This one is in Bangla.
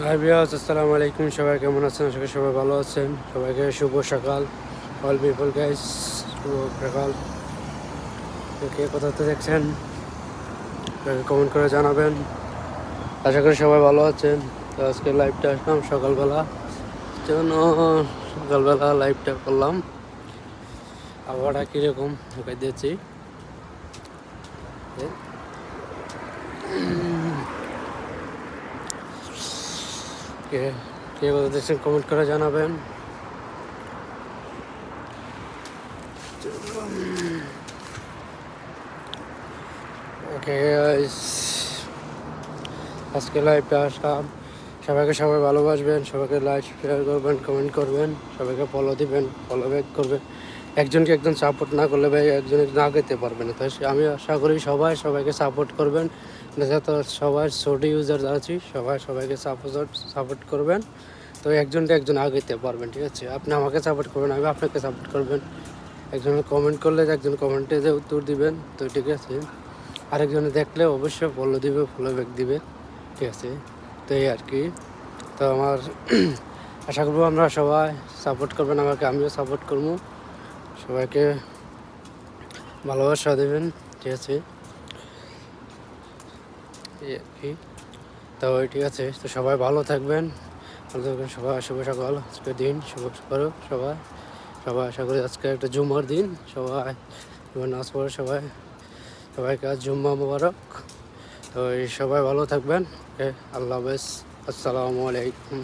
হাই ভিউয়ার্স, আসসালামু আলাইকুম। সবাই কেমন আছেন? আশা করি সবাই ভালো আছেন। সবাইকে শুভ সকাল। অল পিপল গাইস, শুভ সকাল। কে কোথাতে দেখছেন কমেন্ট করে জানাবেন। আশা করি সবাই ভালো আছেন। তো আজকে লাইভটা আসলাম সকালবেলা, জন্য সকালবেলা লাইভটা করলাম। আবহাওয়াটা কীরকম দেখাই দিয়েছি। কে কে কোথা দেখছেন কমেন্ট করে জানাবেন। ওকে গাইস, আজকে লাইভটা আসলাম। সবাইকে সবাই ভালোবাসবেন, সবাইকে লাইক শেয়ার করবেন, কমেন্ট করবেন, সবাইকে ফলো দিবেন, ফলো ব্যাক করবেন। একজনকে একজন সাপোর্ট না করলে ভাই একজন না যেতে পারবে না। তাই আমি আশা করি সবাইকে সাপোর্ট করবেন। যাতে সবাই ছোট ইউজার আছি, সবাইকে সাপোর্ট করবেন। তো একজনকে একজন আগেতে পারবেন, ঠিক আছে? আপনি আমাকে সাপোর্ট করবেন, আমি আপনাকে সাপোর্ট করবেন। একজন কমেন্ট করলে একজন কমেন্টে যে উত্তর দিবেন, তো ঠিক আছে। আরেকজনে দেখলে অবশ্যই ফলো দিবে, ফলো ব্যাক দিবে, ঠিক আছে? তো এই আর কি। তো আমার আশা করবো আমরা সবাই সাপোর্ট করবেন আমাকে, আমিও সাপোর্ট করবো। সবাইকে ভালোবাসা দেবেন, ঠিক আছে? এই আর কি। তো ঠিক আছে, তো সবাই ভালো থাকবেন, ভালো থাকবেন সবাই। শুভ সকাল, আজকের দিন শুভ করো সবাই। আশা করি আজকে একটা জুম্মার দিন, সবাই নামাজ পড়ে সবাইকে আজ জুম্মা মোবারক। তো সবাই ভালো থাকবেন। ওকে, আল্লাহ হাফেজ, আসসালামু আলাইকুম।